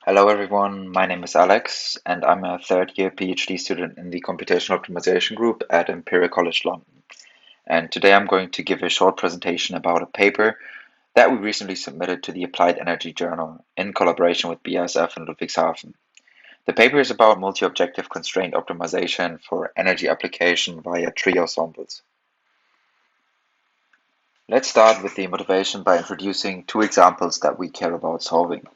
Hello everyone, my name is Alex and I'm a third year PhD student in the Computational Optimisation Group at Imperial College London. And today I'm going to give a short presentation about a paper that we recently submitted to the Applied Energy Journal in collaboration with BASF and Ludwigshafen. The paper is about multi-objective constraint optimization for energy application via tree ensembles. Let's start with the motivation by introducing two examples that we care about solving.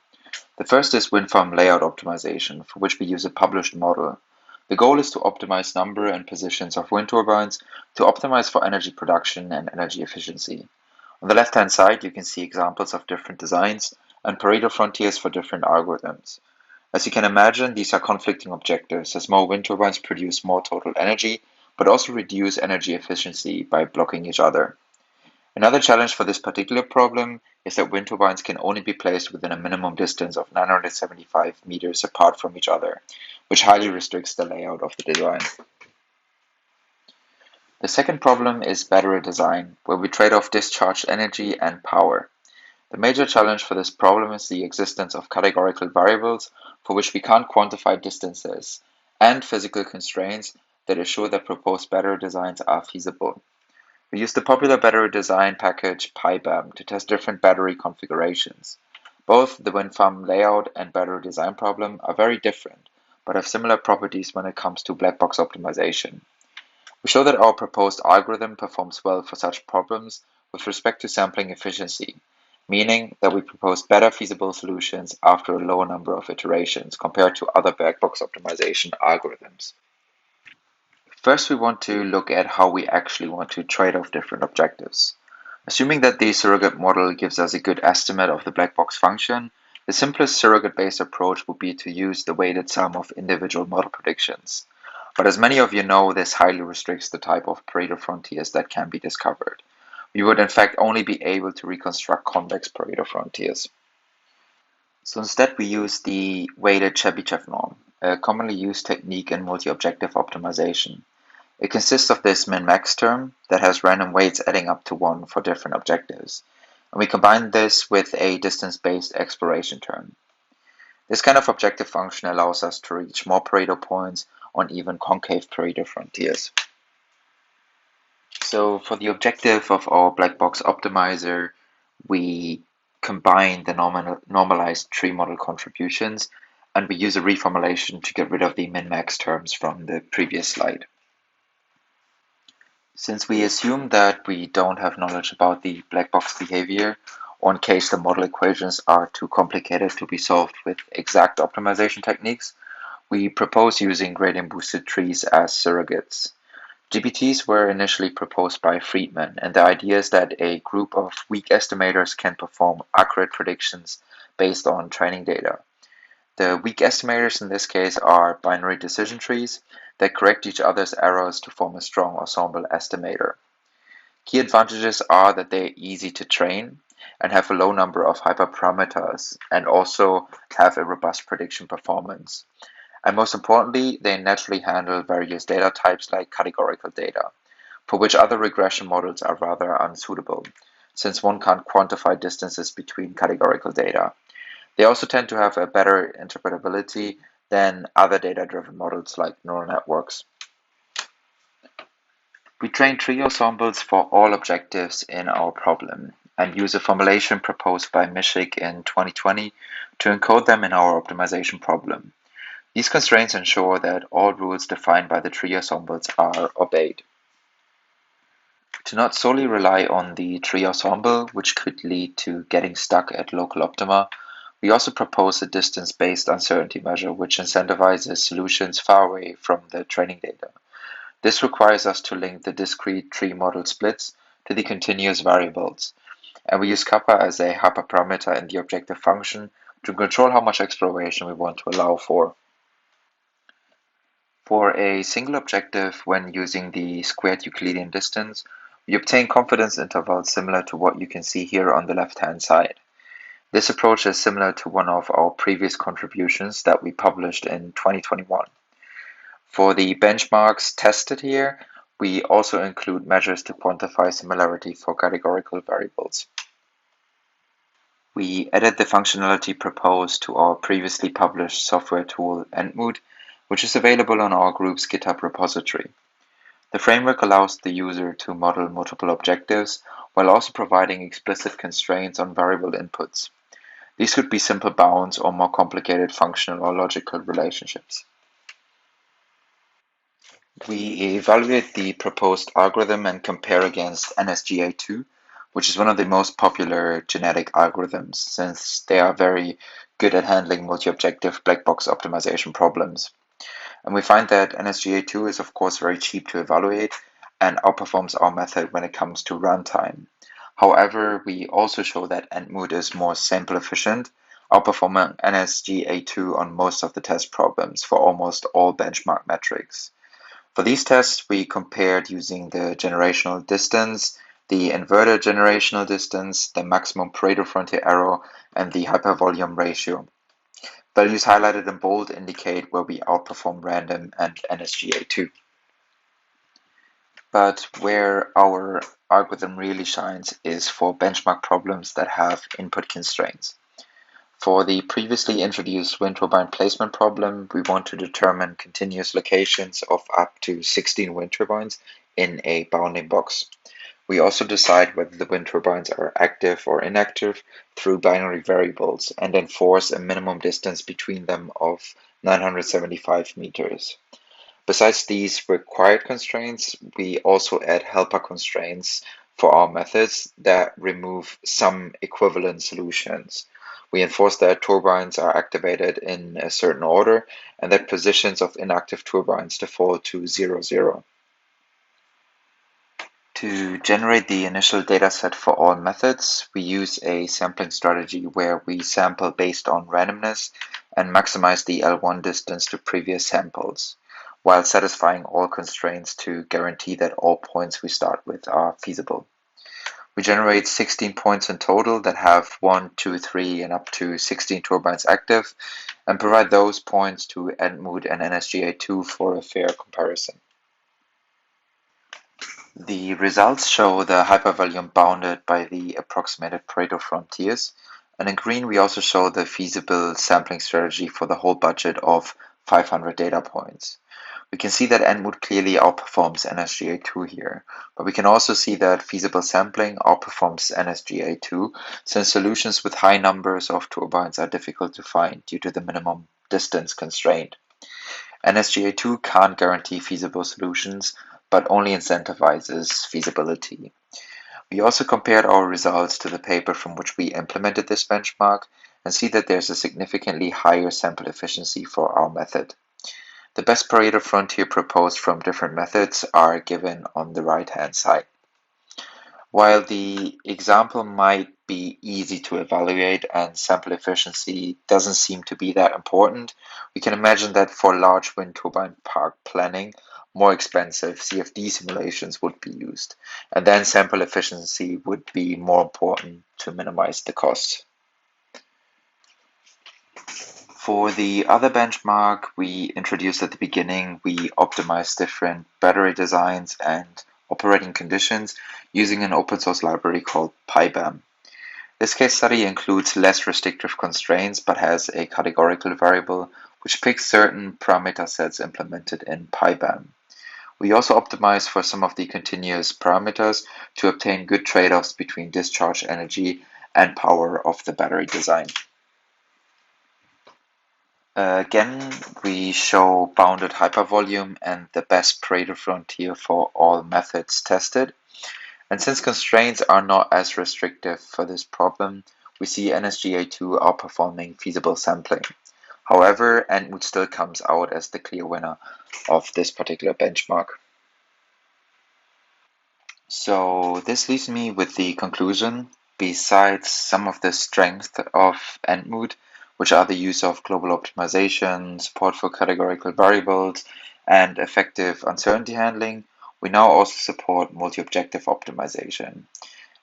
The first is wind farm layout optimization, for which we use a published model. The goal is to optimize number and positions of wind turbines to optimize for energy production and energy efficiency. On the left-hand side, you can see examples of different designs and Pareto frontiers for different algorithms. As you can imagine, these are conflicting objectives, as more wind turbines produce more total energy, but also reduce energy efficiency by blocking each other. Another challenge for this particular problem is that wind turbines can only be placed within a minimum distance of 975 meters apart from each other, which highly restricts the layout of the design. The second problem is battery design, where we trade off discharged energy and power. The major challenge for this problem is the existence of categorical variables for which we can't quantify distances, and physical constraints that assure that proposed battery designs are feasible. We use the popular battery design package PyBAM to test different battery configurations. Both the wind farm layout and battery design problem are very different, but have similar properties when it comes to black box optimization. We show that our proposed algorithm performs well for such problems with respect to sampling efficiency, meaning that we propose better feasible solutions after a lower number of iterations compared to other black box optimization algorithms. First, we want to look at how we actually want to trade off different objectives. Assuming that the surrogate model gives us a good estimate of the black box function, the simplest surrogate-based approach would be to use the weighted sum of individual model predictions. But as many of you know, this highly restricts the type of Pareto frontiers that can be discovered. We would in fact only be able to reconstruct convex Pareto frontiers. So instead we use the weighted chebychev norm, a commonly used technique in multi-objective optimization. It consists of this min-max term that has random weights adding up to 1 for different objectives, and we combine this with a distance-based exploration term. This kind of objective function allows us to reach more Pareto points on even concave Pareto frontiers. So for the objective of our black box optimizer, we combine the normalized tree model contributions, and we use a reformulation to get rid of the min-max terms from the previous slide. Since we assume that we don't have knowledge about the black box behavior, or in case the model equations are too complicated to be solved with exact optimization techniques, we propose using gradient boosted trees as surrogates. GBTs were initially proposed by Friedman, and the idea is that a group of weak estimators can perform accurate predictions based on training data. The weak estimators in this case are binary decision trees that correct each other's errors to form a strong ensemble estimator. Key advantages are that they're easy to train and have a low number of hyperparameters and also have a robust prediction performance. And most importantly, they naturally handle various data types like categorical data, for which other regression models are rather unsuitable, since one can't quantify distances between categorical data. They also tend to have a better interpretability than other data-driven models like neural networks. We train tree ensembles for all objectives in our problem and use a formulation proposed by Mishik in 2020 to encode them in our optimization problem. These constraints ensure that all rules defined by the tree ensembles are obeyed. To not solely rely on the tree ensemble, which could lead to getting stuck at local optima, we also propose a distance-based uncertainty measure which incentivizes solutions far away from the training data. This requires us to link the discrete tree model splits to the continuous variables, and we use kappa as a hyperparameter in the objective function to control how much exploration we want to allow for. For a single objective, when using the squared Euclidean distance, we obtain confidence intervals similar to what you can see here on the left-hand side. This approach is similar to one of our previous contributions that we published in 2021. For the benchmarks tested here, we also include measures to quantify similarity for categorical variables. We added the functionality proposed to our previously published software tool Endmood, which is available on our group's GitHub repository. The framework allows the user to model multiple objectives while also providing explicit constraints on variable inputs. These could be simple bounds or more complicated functional or logical relationships. We evaluate the proposed algorithm and compare against NSGA2, which is one of the most popular genetic algorithms since they are very good at handling multi-objective black box optimization problems. And we find that NSGA2 is of course very cheap to evaluate and outperforms our method when it comes to runtime. However, we also show that Endmood is more sample efficient, outperforming NSGA2 on most of the test problems for almost all benchmark metrics. For these tests, we compared using the generational distance, the inverted generational distance, the maximum Pareto frontier error, and the hypervolume ratio. Values highlighted in bold indicate where we outperform random and NSGA2. But where our algorithm really shines is for benchmark problems that have input constraints. For the previously introduced wind turbine placement problem, we want to determine continuous locations of up to 16 wind turbines in a bounding box. We also decide whether the wind turbines are active or inactive through binary variables and enforce a minimum distance between them of 975 meters. Besides these required constraints, we also add helper constraints for our methods that remove some equivalent solutions. We enforce that turbines are activated in a certain order and that positions of inactive turbines default to 0, 0. To generate the initial dataset for all methods, we use a sampling strategy where we sample based on randomness and maximize the L1 distance to previous samples, while satisfying all constraints to guarantee that all points we start with are feasible. We generate 16 points in total that have 1, 2, 3, and up to 16 turbines active, and provide those points to Endmood and NSGA2 for a fair comparison. The results show the hypervolume bounded by the approximated Pareto frontiers, and in green we also show the feasible sampling strategy for the whole budget of 500 data points. We can see that Endmood clearly outperforms NSGA2 here, but we can also see that feasible sampling outperforms NSGA2 since solutions with high numbers of turbines are difficult to find due to the minimum distance constraint. NSGA2 can't guarantee feasible solutions, but only incentivizes feasibility. We also compared our results to the paper from which we implemented this benchmark and see that there's a significantly higher sample efficiency for our method. The best Pareto frontier proposed from different methods are given on the right-hand side. While the example might be easy to evaluate and sample efficiency doesn't seem to be that important, we can imagine that for large wind turbine park planning, more expensive CFD simulations would be used, and then sample efficiency would be more important to minimize the cost. For the other benchmark we introduced at the beginning, we optimized different battery designs and operating conditions using an open source library called PyBAM. This case study includes less restrictive constraints but has a categorical variable which picks certain parameter sets implemented in PyBAM. We also optimize for some of the continuous parameters to obtain good trade-offs between discharge energy and power of the battery design. Again, we show bounded hypervolume and the best Pareto frontier for all methods tested. And since constraints are not as restrictive for this problem, we see NSGA2 outperforming feasible sampling. However, Endmood still comes out as the clear winner of this particular benchmark. So this leaves me with the conclusion. Besides some of the strength of Endmood, which are the use of global optimization, support for categorical variables, and effective uncertainty handling, we now also support multi-objective optimization.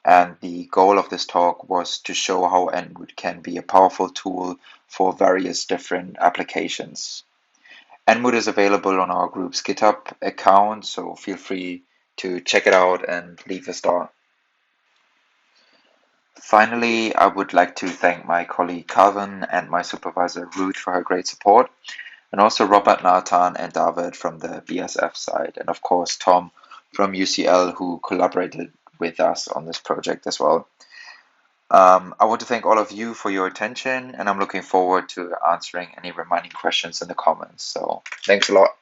And the goal of this talk was to show how Endmood can be a powerful tool for various different applications. Endmood is available on our group's GitHub account, so feel free to check it out and leave a star. Finally, I would like to thank my colleague Calvin and my supervisor Ruth for her great support, and also Robert, Nathan, and David from the BASF side, and of course Tom from UCL who collaborated with us on this project as well. I want to thank all of you for your attention, and I'm looking forward to answering any remaining questions in the comments. So thanks a lot.